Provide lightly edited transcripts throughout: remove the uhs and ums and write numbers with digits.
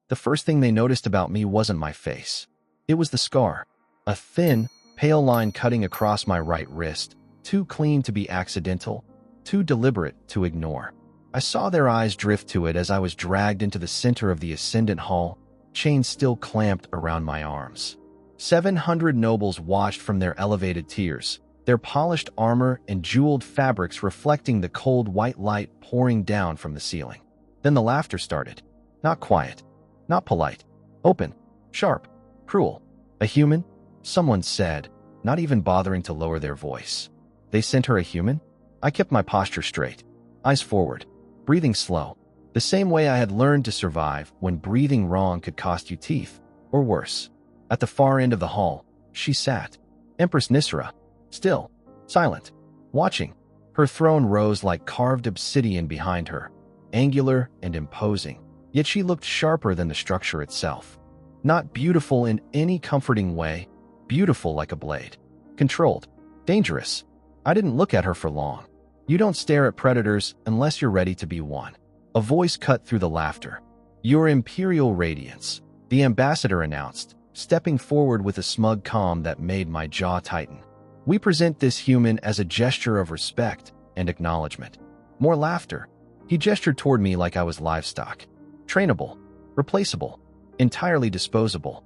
The first thing they noticed about me wasn't my face. It was the scar. A thin, pale line cutting across my right wrist, too clean to be accidental, too deliberate to ignore. I saw their eyes drift to it as I was dragged into the center of the ascendant hall, chains still clamped around my arms. 700 nobles watched from their elevated tiers, their polished armor and jeweled fabrics reflecting the cold white light pouring down from the ceiling. Then the laughter started. Not quiet, not polite, open, sharp, cruel. A human? Someone said, not even bothering to lower their voice. They sent her a human? I kept my posture straight, eyes forward, breathing slow, the same way I had learned to survive when breathing wrong could cost you teeth, or worse. At the far end of the hall, she sat, Empress Nisra, still, silent, watching. Her throne rose like carved obsidian behind her, angular and imposing, yet she looked sharper than the structure itself. Not beautiful in any comforting way, beautiful like a blade. Controlled, dangerous. I didn't look at her for long. You don't stare at predators unless you're ready to be one. A voice cut through the laughter. Your Imperial Radiance, the ambassador announced, stepping forward with a smug calm that made my jaw tighten. We present this human as a gesture of respect and acknowledgement. More laughter. He gestured toward me like I was livestock. Trainable, replaceable, entirely disposable.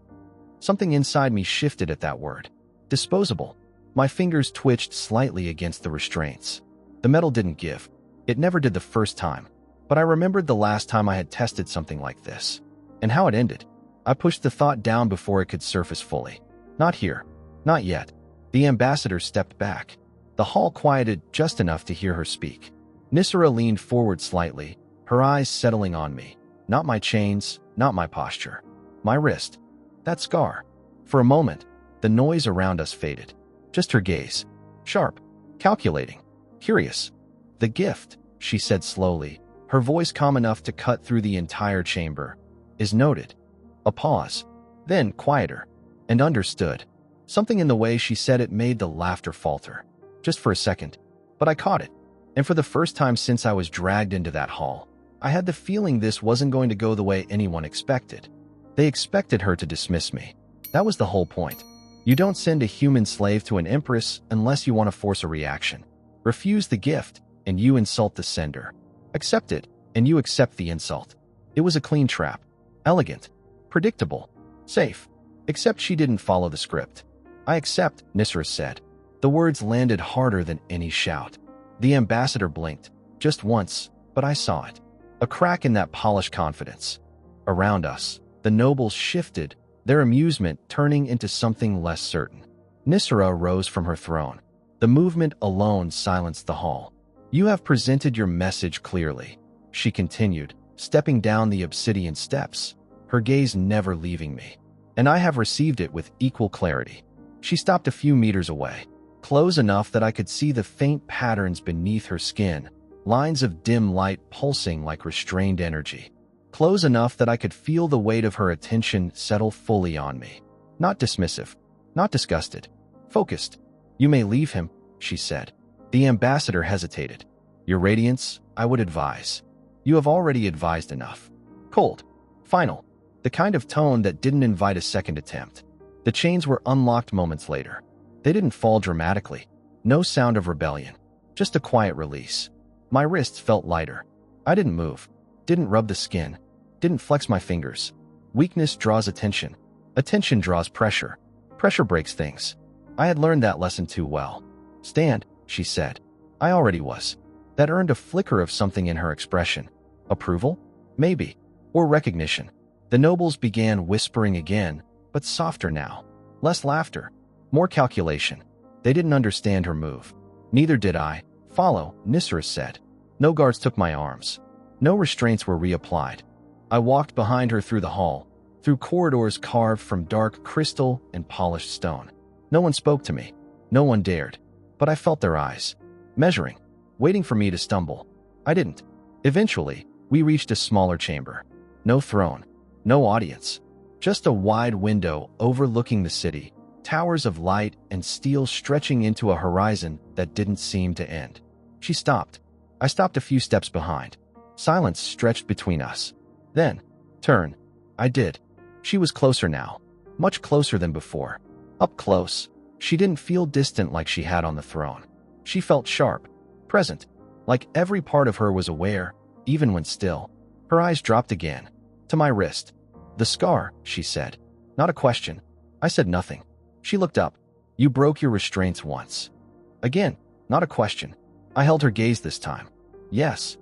Something inside me shifted at that word. Disposable. My fingers twitched slightly against the restraints. The metal didn't give. It never did the first time. But I remembered the last time I had tested something like this. And how it ended. I pushed the thought down before it could surface fully. Not here. Not yet. The ambassador stepped back. The hall quieted just enough to hear her speak. Nisra leaned forward slightly, her eyes settling on me. Not my chains, not my posture. My wrist. That scar. For a moment, the noise around us faded. Just her gaze. Sharp. Calculating. Curious. The gift, she said slowly, her voice calm enough to cut through the entire chamber, is noted. A pause. Then quieter. And understood. Something in the way she said it made the laughter falter. Just for a second. But I caught it. And for the first time since I was dragged into that hall, I had the feeling this wasn't going to go the way anyone expected. They expected her to dismiss me. That was the whole point. You don't send a human slave to an empress unless you want to force a reaction. Refuse the gift, and you insult the sender. Accept it, and you accept the insult. It was a clean trap. Elegant. Predictable. Safe. Except she didn't follow the script. I accept, Nisra said. The words landed harder than any shout. The ambassador blinked, just once, but I saw it. A crack in that polished confidence. Around us, the nobles shifted, their amusement turning into something less certain. Nisra rose from her throne. The movement alone silenced the hall. You have presented your message clearly, she continued, stepping down the obsidian steps, her gaze never leaving me. And I have received it with equal clarity. She stopped a few meters away, close enough that I could see the faint patterns beneath her skin, lines of dim light pulsing like restrained energy. Close enough that I could feel the weight of her attention settle fully on me. Not dismissive, not disgusted, focused. You may leave him, she said. The ambassador hesitated. Your Radiance, I would advise. You have already advised enough. Cold. Final. The kind of tone that didn't invite a second attempt. The chains were unlocked moments later. They didn't fall dramatically. No sound of rebellion. Just a quiet release. My wrists felt lighter. I didn't move. Didn't rub the skin. Didn't flex my fingers. Weakness draws attention. Attention draws pressure. Pressure breaks things. I had learned that lesson too well. Stand, she said. I already was. That earned a flicker of something in her expression. Approval? Maybe. Or recognition. The nobles began whispering again, but softer now. Less laughter. More calculation. They didn't understand her move. Neither did I. Follow, Nisra said. No guards took my arms. No restraints were reapplied. I walked behind her through the hall, through corridors carved from dark crystal and polished stone. No one spoke to me. No one dared. But I felt their eyes. Measuring. Waiting for me to stumble. I didn't. Eventually, we reached a smaller chamber. No throne. No audience. Just a wide window overlooking the city. Towers of light and steel stretching into a horizon that didn't seem to end. She stopped. I stopped a few steps behind. Silence stretched between us. Then, turn. I did. She was closer now. Much closer than before. Up close. She didn't feel distant like she had on the throne. She felt sharp. Present. Like every part of her was aware, even when still. Her eyes dropped again. To my wrist. The scar, she said. Not a question. I said nothing. She looked up. You broke your restraints once. Again, not a question. I held her gaze this time. Yes.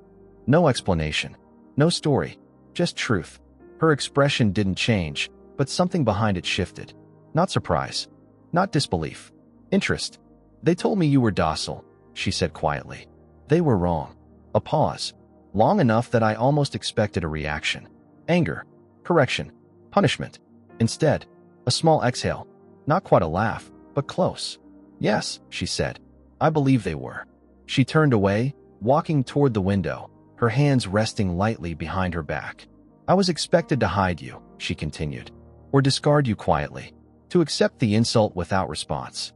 No explanation. No story. Just truth. Her expression didn't change, but something behind it shifted. Not surprise. Not disbelief. Interest. They told me you were docile, she said quietly. They were wrong. A pause. Long enough that I almost expected a reaction. Anger. Correction. Punishment. Instead, a small exhale. Not quite a laugh, but close. Yes, she said. I believe they were. She turned away, walking toward the window, her hands resting lightly behind her back. I was expected to hide you, she continued, or discard you quietly, to accept the insult without response.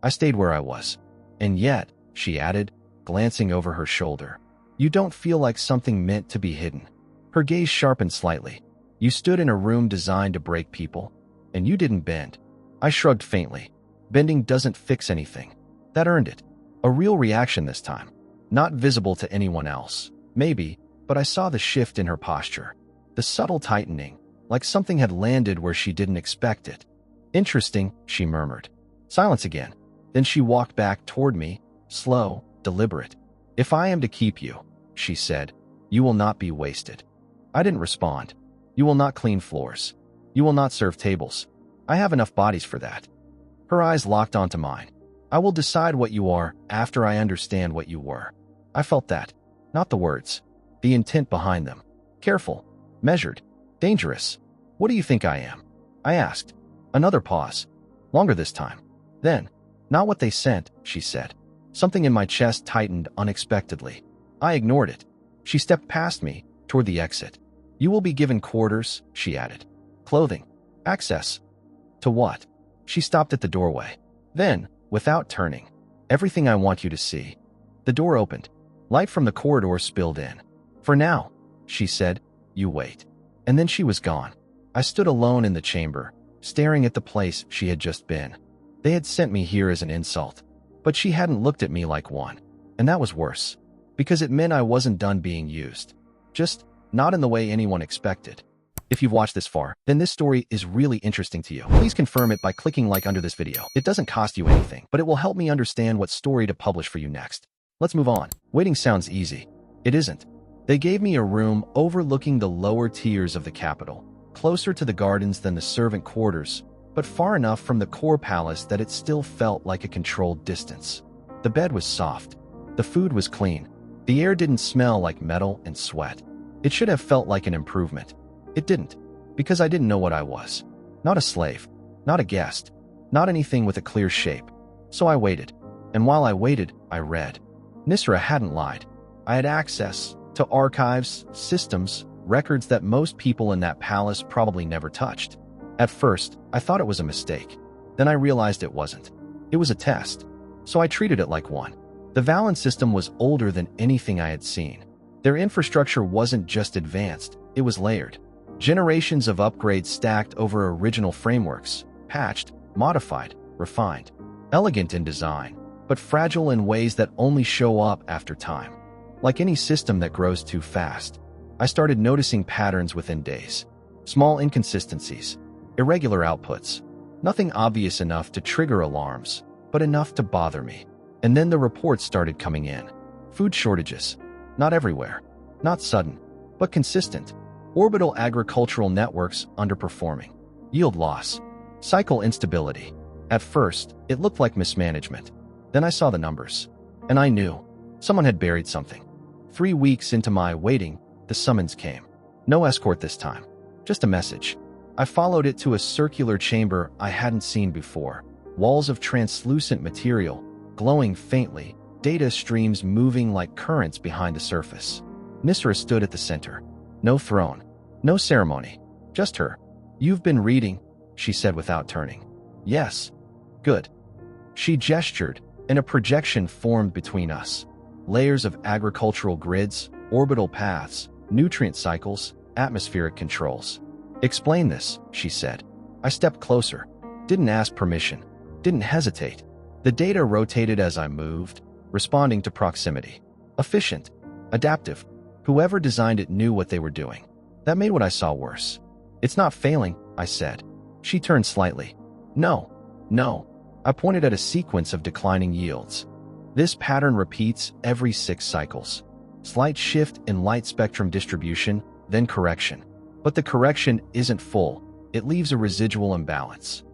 I stayed where I was. And yet, she added, glancing over her shoulder, you don't feel like something meant to be hidden. Her gaze sharpened slightly. You stood in a room designed to break people, and you didn't bend. I shrugged faintly. Bending doesn't fix anything. That earned it. A real reaction this time. Not visible to anyone else. Maybe, but I saw the shift in her posture. The subtle tightening, like something had landed where she didn't expect it. Interesting, she murmured. Silence again. Then she walked back toward me, slow, deliberate. If I am to keep you, she said, you will not be wasted. I didn't respond. You will not clean floors. You will not serve tables. I have enough bodies for that. Her eyes locked onto mine. I will decide what you are after I understand what you were. I felt that. Not the words. The intent behind them. Careful. Measured. Dangerous. What do you think I am? I asked. Another pause. Longer this time. Then, not what they sent, she said. Something in my chest tightened unexpectedly. I ignored it. She stepped past me, toward the exit. You will be given quarters, she added. Clothing. Access. To what? She stopped at the doorway. Then, without turning, everything I want you to see. The door opened. Light from the corridor spilled in. For now, she said, you wait. And then she was gone. I stood alone in the chamber, staring at the place she had just been. They had sent me here as an insult, but she hadn't looked at me like one. And that was worse, because it meant I wasn't done being used. Just not in the way anyone expected. If you've watched this far, then this story is really interesting to you. Please confirm it by clicking like under this video. It doesn't cost you anything, but it will help me understand what story to publish for you next. Let's move on. Waiting sounds easy. It isn't. They gave me a room overlooking the lower tiers of the capital, closer to the gardens than the servant quarters, but far enough from the core palace that it still felt like a controlled distance. The bed was soft. The food was clean. The air didn't smell like metal and sweat. It should have felt like an improvement. It didn't, because I didn't know what I was. Not a slave, not a guest, not anything with a clear shape. So I waited. And while I waited, I read. Nisra hadn't lied. I had access to archives, systems, records that most people in that palace probably never touched. At first, I thought it was a mistake. Then I realized it wasn't. It was a test. So I treated it like one. The Valen system was older than anything I had seen. Their infrastructure wasn't just advanced, it was layered. Generations of upgrades stacked over original frameworks, patched, modified, refined. Elegant in design, but fragile in ways that only show up after time. Like any system that grows too fast, I started noticing patterns within days. Small inconsistencies, irregular outputs. Nothing obvious enough to trigger alarms, but enough to bother me. And then the reports started coming in. Food shortages. Not everywhere. Not sudden, but consistent. Orbital agricultural networks underperforming. Yield loss. Cycle instability. At first, it looked like mismanagement. Then I saw the numbers. And I knew. Someone had buried something. 3 weeks into my waiting, the summons came. No escort this time. Just a message. I followed it to a circular chamber I hadn't seen before. Walls of translucent material, glowing faintly, data streams moving like currents behind the surface. Nisra stood at the center. No throne. No ceremony. Just her. You've been reading, she said without turning. Yes. Good. She gestured, and a projection formed between us. Layers of agricultural grids, orbital paths, nutrient cycles, atmospheric controls. Explain this, she said. I stepped closer. Didn't ask permission. Didn't hesitate. The data rotated as I moved, responding to proximity. Efficient. Adaptive. Whoever designed it knew what they were doing. That made what I saw worse. It's not failing, I said. She turned slightly. No. I pointed at a sequence of declining yields. This pattern repeats every 6 cycles. Slight shift in light spectrum distribution, then correction. But the correction isn't full. It leaves a residual imbalance.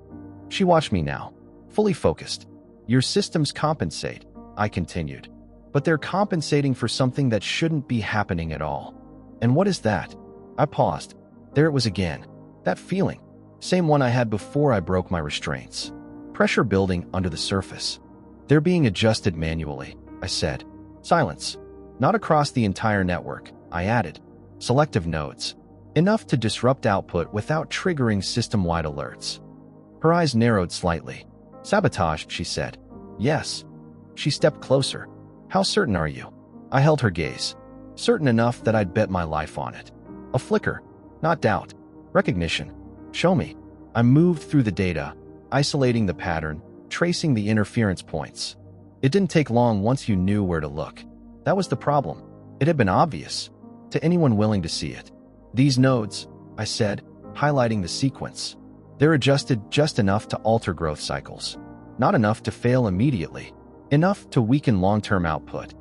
She watched me now, fully focused. Your systems compensate, I continued. But they're compensating for something that shouldn't be happening at all. And what is that? I paused. There it was again. That feeling. Same one I had before I broke my restraints. Pressure building under the surface. They're being adjusted manually, I said. Silence. Not across the entire network, I added. Selective nodes. Enough to disrupt output without triggering system-wide alerts. Her eyes narrowed slightly. Sabotage, she said. Yes. She stepped closer. How certain are you? I held her gaze. Certain enough that I'd bet my life on it. A flicker. Not doubt. Recognition. Show me. I moved through the data, isolating the pattern, tracing the interference points. It didn't take long once you knew where to look. That was the problem. It had been obvious to anyone willing to see it. These nodes, I said, highlighting the sequence. They're adjusted just enough to alter growth cycles. Not enough to fail immediately. Enough to weaken long-term output.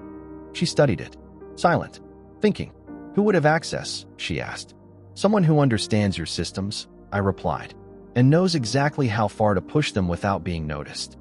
She studied it. Silent. Thinking. Who would have access? She asked. Someone who understands your systems, I replied, and knows exactly how far to push them without being noticed.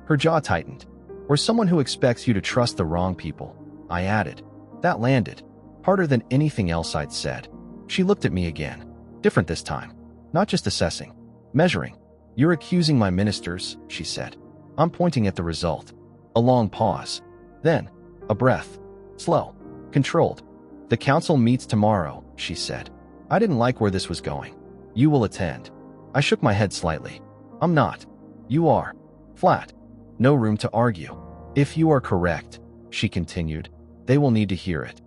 Her jaw tightened. Or someone who expects you to trust the wrong people, I added. That landed. Harder than anything else I'd said. She looked at me again. Different this time. Not just assessing. Measuring. You're accusing my ministers, she said. I'm pointing at the result. A long pause. Then, a breath. Slow. Controlled. The council meets tomorrow, she said. I didn't like where this was going. You will attend. I shook my head slightly. I'm not. You are. Flat. No room to argue. If you are correct, she continued, they will need to hear it.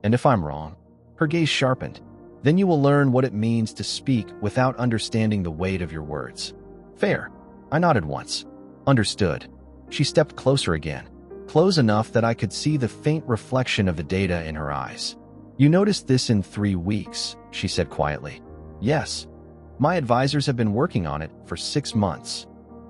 And if I'm wrong, her gaze sharpened, then you will learn what it means to speak without understanding the weight of your words. Fair. I nodded once. Understood. She stepped closer again, close enough that I could see the faint reflection of the data in her eyes. You noticed this in 3 weeks, she said quietly. Yes. My advisors have been working on it for 6 months.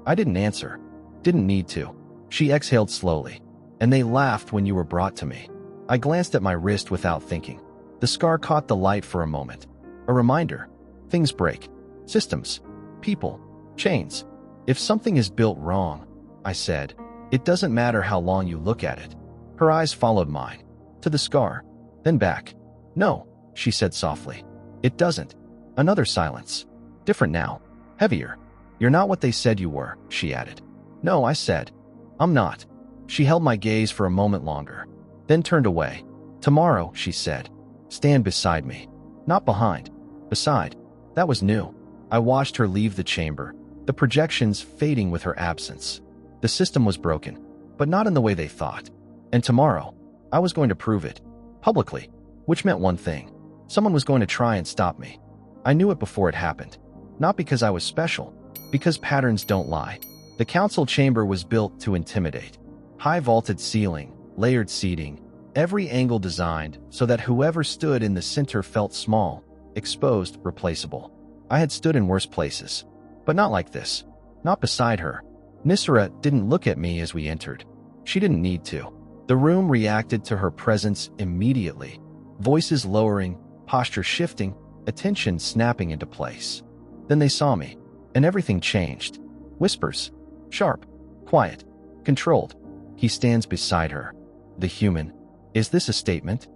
I didn't answer. Didn't need to. She exhaled slowly. And they laughed when you were brought to me. I glanced at my wrist without thinking. The scar caught the light for a moment. A reminder. Things break. Systems. People. Chains. If something is built wrong, I said, it doesn't matter how long you look at it. Her eyes followed mine. To the scar. Then back. No, she said softly. It doesn't. Another silence. Different now. Heavier. You're not what they said you were, she added. No, I said. I'm not. She held my gaze for a moment longer, then turned away. Tomorrow, she said. Stand beside me. Not behind. Beside. That was new. I watched her leave the chamber, the projections fading with her absence. The system was broken, but not in the way they thought. And tomorrow, I was going to prove it. Publicly. Which meant one thing. Someone was going to try and stop me. I knew it before it happened. Not because I was special. Because patterns don't lie. The council chamber was built to intimidate. High vaulted ceiling, layered seating, every angle designed so that whoever stood in the center felt small, exposed, replaceable. I had stood in worse places. But not like this. Not beside her. Nisra didn't look at me as we entered. She didn't need to. The room reacted to her presence immediately. Voices lowering, posture shifting, attention snapping into place. Then they saw me, and everything changed. Whispers. Sharp. Quiet. Controlled. He stands beside her. The human. Is this a statement?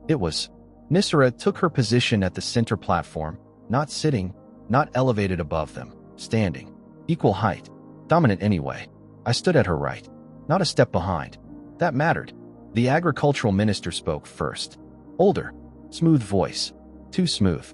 It was. Nisra took her position at the center platform, not sitting, not elevated above them, standing. Equal height. Dominant anyway. I stood at her right. Not a step behind. That mattered. The agricultural minister spoke first. Older. Smooth voice. Too smooth.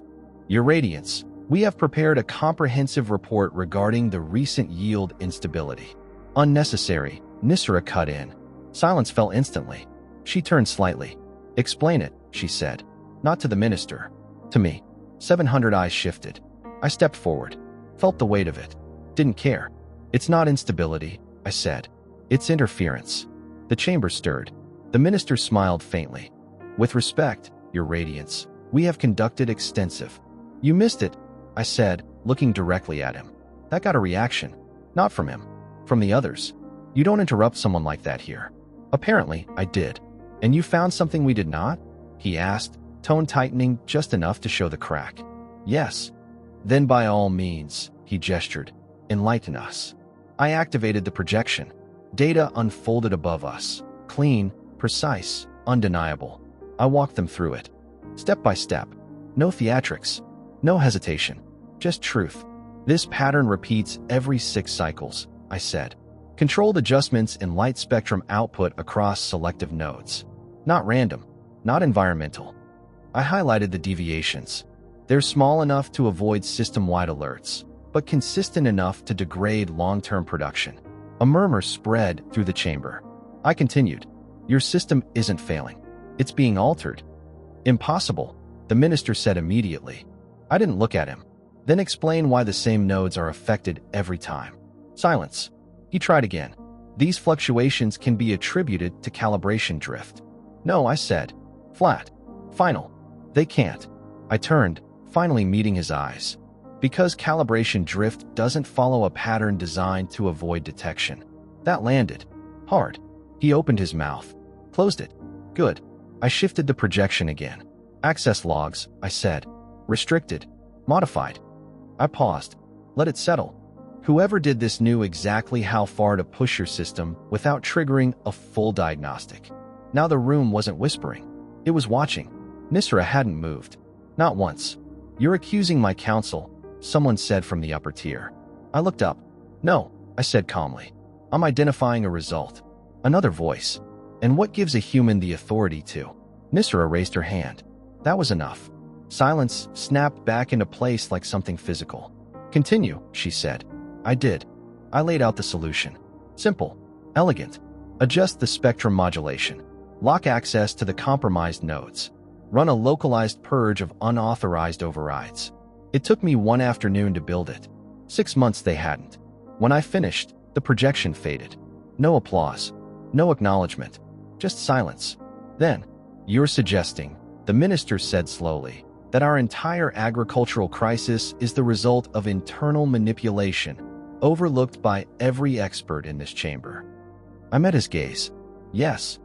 Your Radiance, we have prepared a comprehensive report regarding the recent yield instability. Unnecessary. Nisra cut in. Silence fell instantly. She turned slightly. Explain it, she said. Not to the minister. To me. 700 eyes shifted. I stepped forward, felt the weight of it. Didn't care. It's not instability, I said. It's interference. The chamber stirred. The minister smiled faintly. With respect, Your Radiance, we have conducted extensive. You missed it, I said, looking directly at him. That got a reaction. Not from him. From the others. You don't interrupt someone like that here. Apparently, I did. And you found something we did not? He asked, tone tightening just enough to show the crack. Yes. Then by all means, he gestured, enlighten us. I activated the projection. Data unfolded above us. Clean, precise, undeniable. I walked them through it. Step by step. No theatrics. No hesitation. Just truth. This pattern repeats every 6 cycles, I said. Controlled adjustments in light spectrum output across selective nodes. Not random. Not environmental. I highlighted the deviations. They're small enough to avoid system-wide alerts, but consistent enough to degrade long-term production. A murmur spread through the chamber. I continued. Your system isn't failing. It's being altered. Impossible, the minister said immediately. I didn't look at him. Then explain why the same nodes are affected every time. Silence. He tried again. These fluctuations can be attributed to calibration drift. No, I said. Flat. Final. They can't. I turned, finally meeting his eyes. Because calibration drift doesn't follow a pattern designed to avoid detection. That landed. Hard. He opened his mouth. Closed it. Good. I shifted the projection again. Access logs, I said. Restricted. Modified. I paused. Let it settle. Whoever did this knew exactly how far to push your system without triggering a full diagnostic. Now the room wasn't whispering. It was watching. Nisra hadn't moved. Not once. You're accusing my counsel, someone said from the upper tier. I looked up. No, I said calmly. I'm identifying a result. Another voice. And what gives a human the authority to? Nisra raised her hand. That was enough. Silence snapped back into place like something physical. Continue, she said. I did. I laid out the solution. Simple. Elegant. Adjust the spectrum modulation. Lock access to the compromised nodes. Run a localized purge of unauthorized overrides. It took me 1 afternoon to build it. 6 months they hadn't. When I finished, the projection faded. No applause. No acknowledgement. Just silence. Then, you're suggesting, the minister said slowly, that our entire agricultural crisis is the result of internal manipulation, overlooked by every expert in this chamber. I met his gaze. Yes.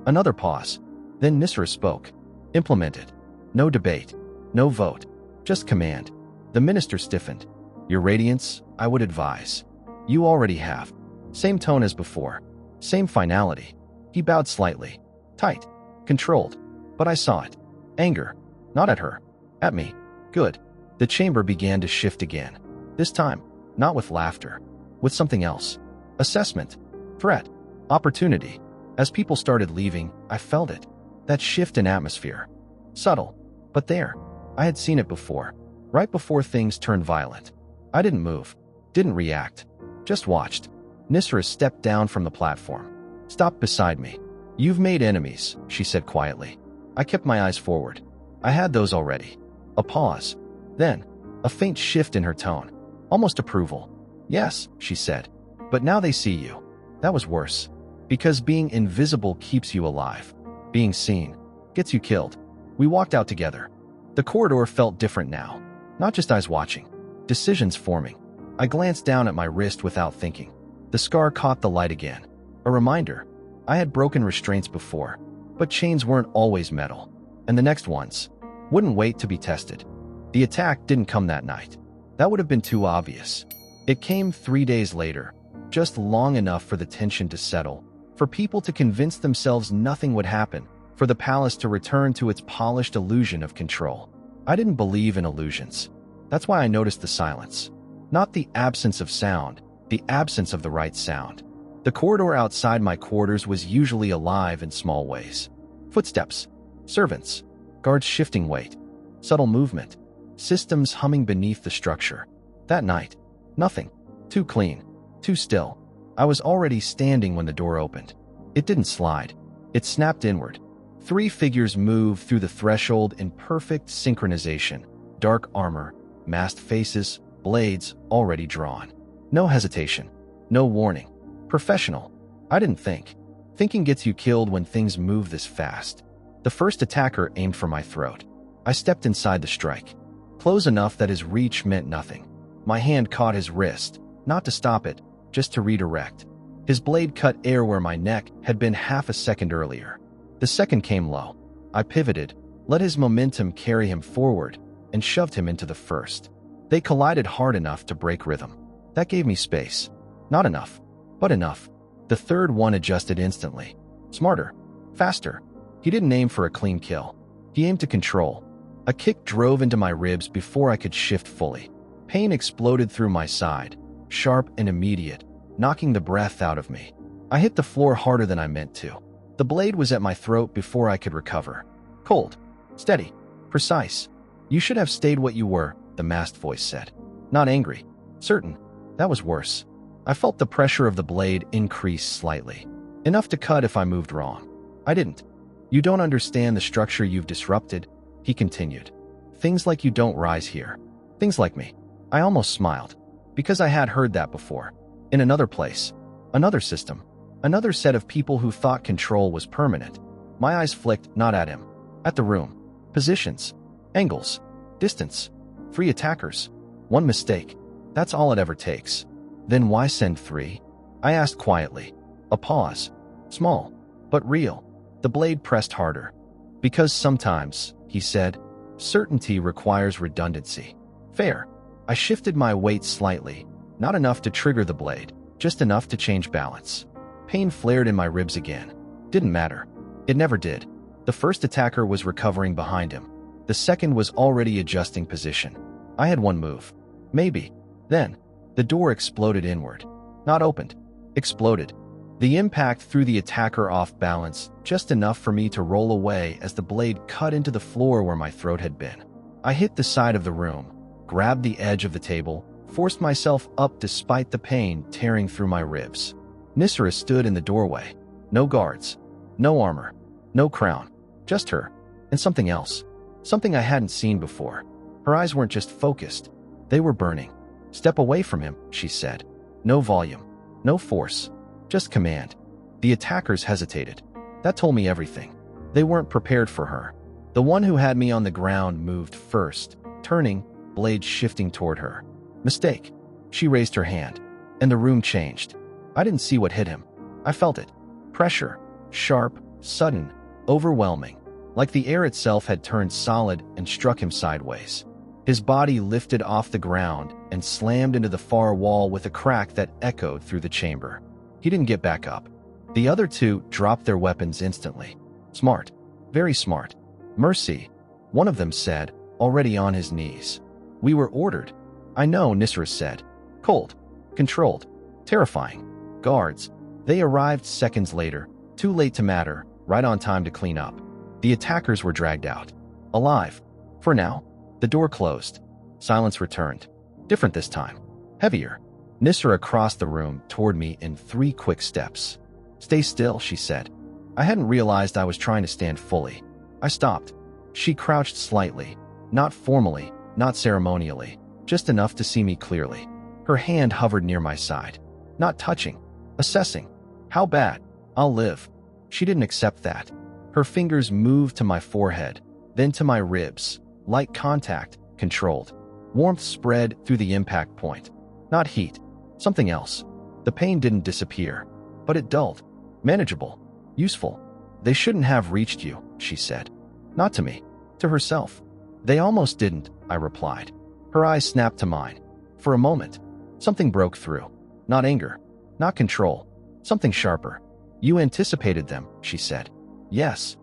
Another pause. Then Nisra spoke. Implemented. No debate. No vote. Just command. The minister stiffened. Your Radiance, I would advise. You already have. Same tone as before. Same finality. He bowed slightly. Tight. Controlled. But I saw it. Anger. Not at her. At me. Good. The chamber began to shift again. This time, not with laughter. With something else. Assessment. Threat. Opportunity. As people started leaving, I felt it. That shift in atmosphere. Subtle. But there. I had seen it before. Right before things turned violent. I didn't move. Didn't react. Just watched. Nisra stepped down from the platform. Stopped beside me. You've made enemies, she said quietly. I kept my eyes forward. I had those already. A pause. Then, a faint shift in her tone. Almost approval. Yes, she said. But now they see you. That was worse. Because being invisible keeps you alive. Being seen gets you killed. We walked out together. The corridor felt different now. Not just eyes watching. Decisions forming. I glanced down at my wrist without thinking. The scar caught the light again. A reminder. I had broken restraints before, but chains weren't always metal. And the next ones wouldn't wait to be tested. The attack didn't come that night. That would have been too obvious. It came 3 days later, just long enough for the tension to settle, for people to convince themselves nothing would happen, for the palace to return to its polished illusion of control. I didn't believe in illusions. That's why I noticed the silence. Not the absence of sound, the absence of the right sound. The corridor outside my quarters was usually alive in small ways. Footsteps, servants, guards shifting weight, subtle movement, systems humming beneath the structure. That night, nothing. Too clean, too still. I was already standing when the door opened. It didn't slide. It snapped inward. 3 figures moved through the threshold in perfect synchronization. Dark armor, masked faces, blades already drawn. No hesitation. No warning. Professional. I didn't think. Thinking gets you killed when things move this fast. The first attacker aimed for my throat. I stepped inside the strike. Close enough that his reach meant nothing. My hand caught his wrist, not to stop it, just to redirect. His blade cut air where my neck had been half a second earlier. The second came low. I pivoted, let his momentum carry him forward, and shoved him into the first. They collided hard enough to break rhythm. That gave me space. Not enough, but enough. The third one adjusted instantly. Smarter. Faster. He didn't aim for a clean kill. He aimed to control. A kick drove into my ribs before I could shift fully. Pain exploded through my side, sharp and immediate, knocking the breath out of me. I hit the floor harder than I meant to. The blade was at my throat before I could recover. Cold. Steady. Precise. You should have stayed what you were, the masked voice said. Not angry. Certain. That was worse. I felt the pressure of the blade increase slightly. Enough to cut if I moved wrong. I didn't. You don't understand the structure you've disrupted, he continued. Things like you don't rise here. Things like me. I almost smiled, because I had heard that before. In another place. Another system. Another set of people who thought control was permanent. My eyes flicked not at him. At the room. Positions. Angles. Distance. Free attackers. One mistake. That's all it ever takes. Then why send 3? I asked quietly. A pause. Small. But real. The blade pressed harder. Because sometimes, he said, certainty requires redundancy. Fair. I shifted my weight slightly. Not enough to trigger the blade. Just enough to change balance. Pain flared in my ribs again. Didn't matter. It never did. The first attacker was recovering behind him. The second was already adjusting position. I had one move. Maybe. Then, the door exploded inward. Not opened. Exploded. The impact threw the attacker off balance, just enough for me to roll away as the blade cut into the floor where my throat had been. I hit the side of the room, grabbed the edge of the table, forced myself up despite the pain tearing through my ribs. Nisra stood in the doorway. No guards. No armor. No crown. Just her. And something else. Something I hadn't seen before. Her eyes weren't just focused. They were burning. Step away from him, she said. No volume. No force. Just command. The attackers hesitated. That told me everything. They weren't prepared for her. The one who had me on the ground moved first, turning, blade shifting toward her. Mistake. She raised her hand, and the room changed. I didn't see what hit him. I felt it. Pressure. Sharp, sudden, overwhelming. Like the air itself had turned solid and struck him sideways. His body lifted off the ground and slammed into the far wall with a crack that echoed through the chamber. He didn't get back up. The other two dropped their weapons instantly. Smart. Very smart. Mercy, one of them said, already on his knees. We were ordered. I know, Nisra said. Cold. Controlled. Terrifying. Guards. They arrived seconds later, too late to matter, right on time to clean up. The attackers were dragged out. Alive. For now. The door closed. Silence returned. Different this time. Heavier. Nisra crossed the room toward me in 3 quick steps. Stay still, she said. I hadn't realized I was trying to stand fully. I stopped. She crouched slightly. Not formally, not ceremonially, just enough to see me clearly. Her hand hovered near my side. Not touching. Assessing. How bad? I'll live. She didn't accept that. Her fingers moved to my forehead, then to my ribs. Light contact, controlled. Warmth spread through the impact point. Not heat. Something else. The pain didn't disappear, but it dulled. Manageable. Useful. They shouldn't have reached you, she said. Not to me. To herself. They almost didn't, I replied. Her eyes snapped to mine. For a moment, something broke through. Not anger. Not control. Something sharper. You anticipated them, she said. Yes.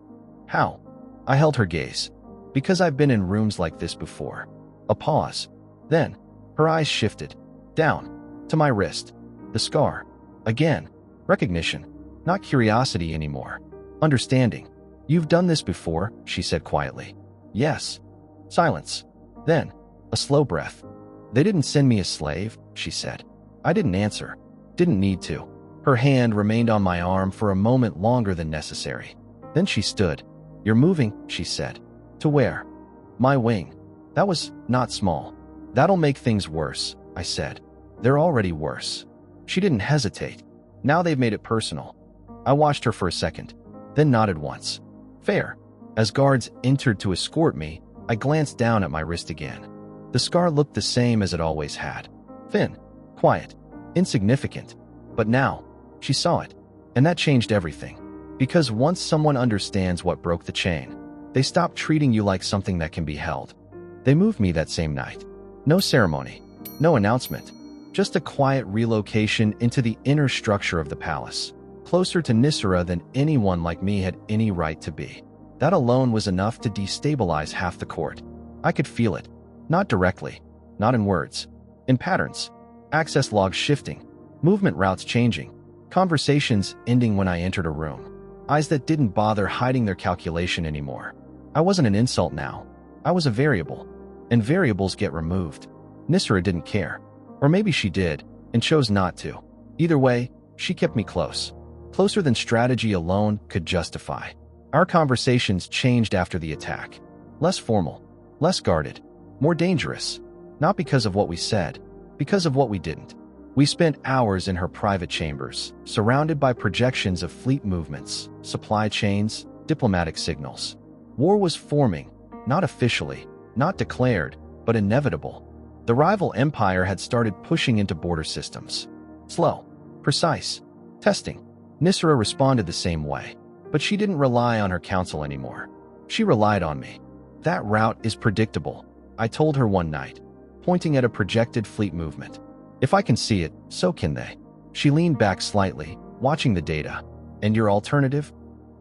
How? I held her gaze. Because I've been in rooms like this before. A pause. Then, her eyes shifted. Down. To my wrist. The scar. Again. Recognition. Not curiosity anymore. Understanding. You've done this before, she said quietly. Yes. Silence. Then, a slow breath. They didn't send me a slave, she said. I didn't answer. Didn't need to. Her hand remained on my arm for a moment longer than necessary. Then she stood. You're moving, she said. To where? My wing. That was not small. That'll make things worse, I said. They're already worse. She didn't hesitate. Now they've made it personal. I watched her for a second, then nodded once. Fair. As guards entered to escort me, I glanced down at my wrist again. The scar looked the same as it always had. Thin, quiet, insignificant. But now, she saw it. And that changed everything. Because once someone understands what broke the chain, they stop treating you like something that can be held. They moved me that same night. No ceremony, no announcement, just a quiet relocation into the inner structure of the palace, closer to Nisera than anyone like me had any right to be. That alone was enough to destabilize half the court. I could feel it, not directly, not in words, in patterns, access logs shifting, movement routes changing, conversations ending when I entered a room. Eyes that didn't bother hiding their calculation anymore. I wasn't an insult now. I was a variable. And variables get removed. Nisera didn't care. Or maybe she did, and chose not to. Either way, she kept me close. Closer than strategy alone could justify. Our conversations changed after the attack. Less formal, less guarded, more dangerous. Not because of what we said, because of what we didn't. We spent hours in her private chambers, surrounded by projections of fleet movements, supply chains, diplomatic signals. War was forming, not officially, not declared, but inevitable. The rival empire had started pushing into border systems. Slow, precise, testing. Nisera responded the same way, but she didn't rely on her council anymore. She relied on me. That route is predictable, I told her one night, pointing at a projected fleet movement. If I can see it, so can they. She leaned back slightly, watching the data. And your alternative?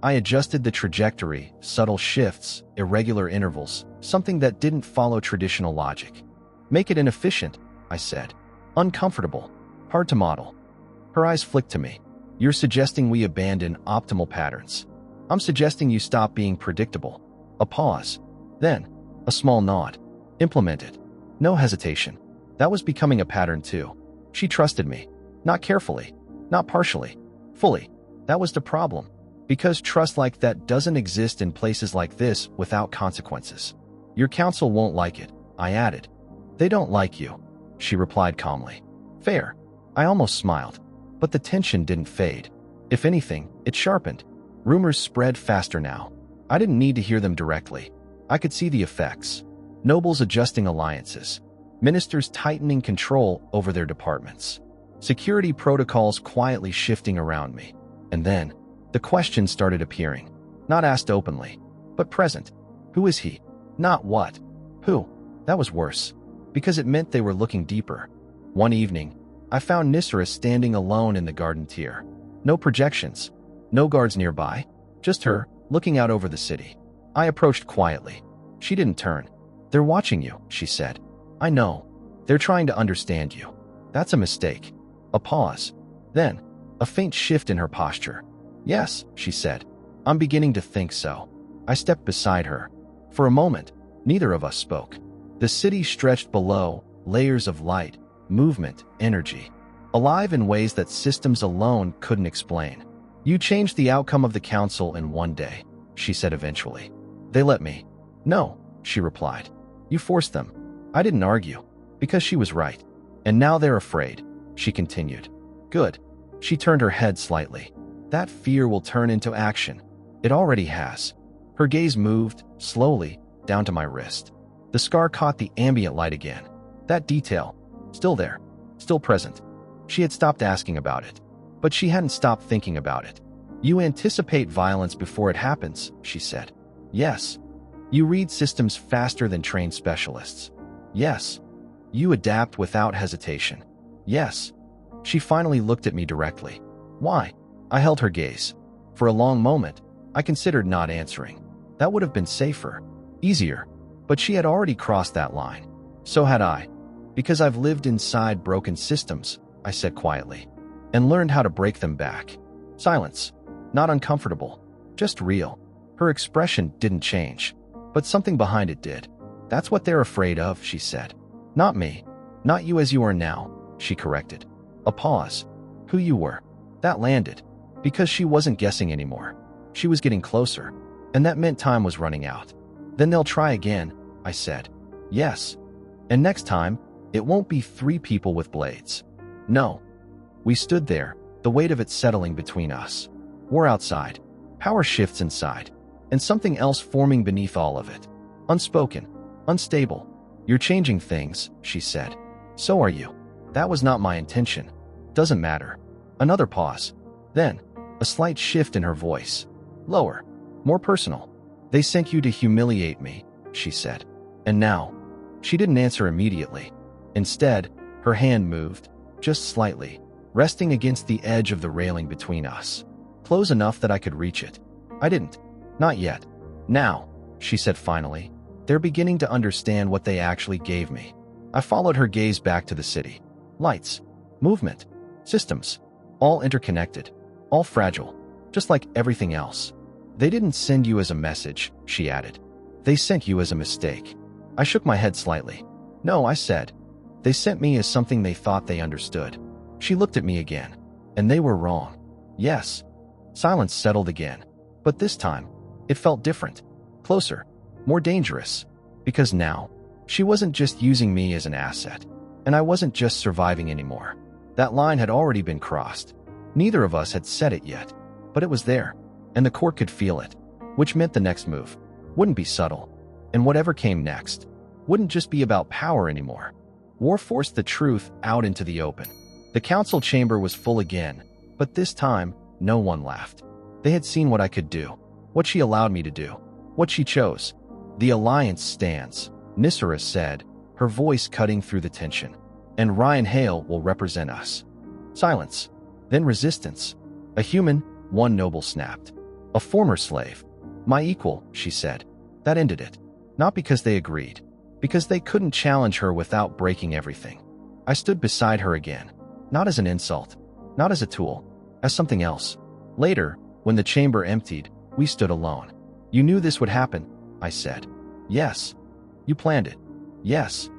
I adjusted the trajectory, subtle shifts, irregular intervals, something that didn't follow traditional logic. Make it inefficient, I said. Uncomfortable. Hard to model. Her eyes flicked to me. You're suggesting we abandon optimal patterns. I'm suggesting you stop being predictable. A pause. Then, a small nod. Implement it. No hesitation. That was becoming a pattern too. She trusted me. Not carefully. Not partially. Fully. That was the problem. Because trust like that doesn't exist in places like this without consequences. Your council won't like it, I added. They don't like you, she replied calmly. Fair. I almost smiled. But the tension didn't fade. If anything, it sharpened. Rumors spread faster now. I didn't need to hear them directly. I could see the effects. Nobles adjusting alliances. Ministers tightening control over their departments. Security protocols quietly shifting around me. And then, the questions started appearing. Not asked openly, but present. Who is he? Not what. Who? That was worse. Because it meant they were looking deeper. One evening, I found Nisera standing alone in the garden tier. No projections. No guards nearby. Just her, looking out over the city. I approached quietly. She didn't turn. They're watching you, she said. I know. They're trying to understand you. That's a mistake. A pause. Then, a faint shift in her posture. Yes, she said. I'm beginning to think so. I stepped beside her. For a moment, neither of us spoke. The city stretched below, layers of light, movement, energy. Alive in ways that systems alone couldn't explain. You changed the outcome of the council in one day, she said eventually. They let me. No, she replied. You forced them. I didn't argue, because she was right. And now they're afraid, she continued. Good. She turned her head slightly. That fear will turn into action. It already has. Her gaze moved, slowly, down to my wrist. The scar caught the ambient light again. That detail, still there, still present. She had stopped asking about it, but she hadn't stopped thinking about it. You anticipate violence before it happens, she said. Yes. You read systems faster than trained specialists. Yes. You adapt without hesitation. Yes. She finally looked at me directly. Why? I held her gaze. For a long moment, I considered not answering. That would have been safer, easier. But she had already crossed that line. So had I. Because I've lived inside broken systems, I said quietly, and learned how to break them back. Silence. Not uncomfortable. Just real. Her expression didn't change. But something behind it did. That's what they're afraid of, she said. Not me. Not you as you are now, she corrected. A pause. Who you were. That landed. Because she wasn't guessing anymore. She was getting closer. And that meant time was running out. Then they'll try again, I said. Yes. And next time, it won't be 3 people with blades. No. We stood there, the weight of it settling between us. War outside, power shifts inside, and something else forming beneath all of it. Unspoken, unstable. You're changing things, she said. So are you. That was not my intention. Doesn't matter. Another pause. Then, a slight shift in her voice. Lower. More personal. They sent you to humiliate me, she said. And now? She didn't answer immediately. Instead, her hand moved, just slightly, resting against the edge of the railing between us. Close enough that I could reach it. I didn't. Not yet. Now, she said finally. They're beginning to understand what they actually gave me. I followed her gaze back to the city. Lights. Movement. Systems. All interconnected. All fragile. Just like everything else. They didn't send you as a message, she added. They sent you as a mistake. I shook my head slightly. No, I said. They sent me as something they thought they understood. She looked at me again. And they were wrong. Yes. Silence settled again. But this time, it felt different. Closer. More dangerous. Because now, she wasn't just using me as an asset. And I wasn't just surviving anymore. That line had already been crossed. Neither of us had said it yet. But it was there. And the court could feel it. Which meant the next move wouldn't be subtle. And whatever came next wouldn't just be about power anymore. War forced the truth out into the open. The council chamber was full again, but this time, no one laughed. They had seen what I could do, what she allowed me to do, what she chose. The alliance stands, Nissara said, her voice cutting through the tension. And Ryan Hale will represent us. Silence. Then resistance. A human, one noble snapped. A former slave. My equal, she said. That ended it. Not because they agreed. Because they couldn't challenge her without breaking everything. I stood beside her again. Not as an insult. Not as a tool. As something else. Later, when the chamber emptied, we stood alone. You knew this would happen, I said. Yes. You planned it. Yes.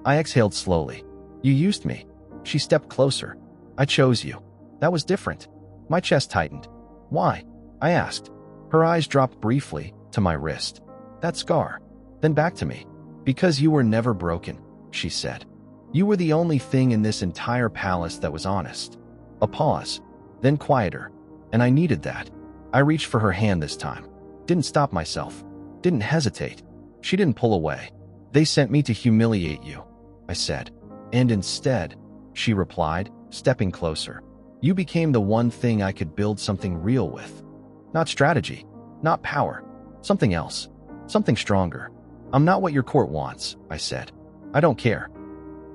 I exhaled slowly. You used me. She stepped closer. I chose you. That was different. My chest tightened. Why? I asked. Her eyes dropped briefly to my wrist. That scar. Then back to me. Because you were never broken, she said. You were the only thing in this entire palace that was honest. A pause. Then quieter. And I needed that. I reached for her hand this time. Didn't stop myself. Didn't hesitate. She didn't pull away. They sent me to humiliate you, I said. And instead, she replied, stepping closer. You became the one thing I could build something real with. Not strategy. Not power. Something else. Something stronger. I'm not what your court wants, I said. I don't care.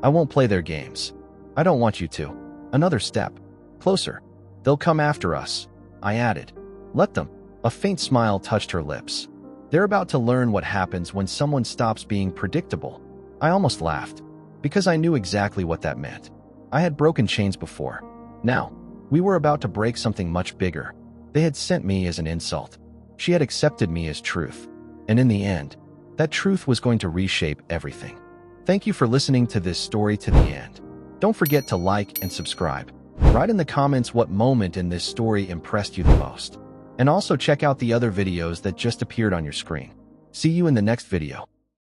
I won't play their games. I don't want you to. Another step. Closer. They'll come after us, I added. Let them. A faint smile touched her lips. They're about to learn what happens when someone stops being predictable. I almost laughed, because I knew exactly what that meant. I had broken chains before. Now, we were about to break something much bigger. They had sent me as an insult. She had accepted me as truth. And in the end, that truth was going to reshape everything. Thank you for listening to this story to the end. Don't forget to like and subscribe. Write in the comments what moment in this story impressed you the most. And also check out the other videos that just appeared on your screen. See you in the next video.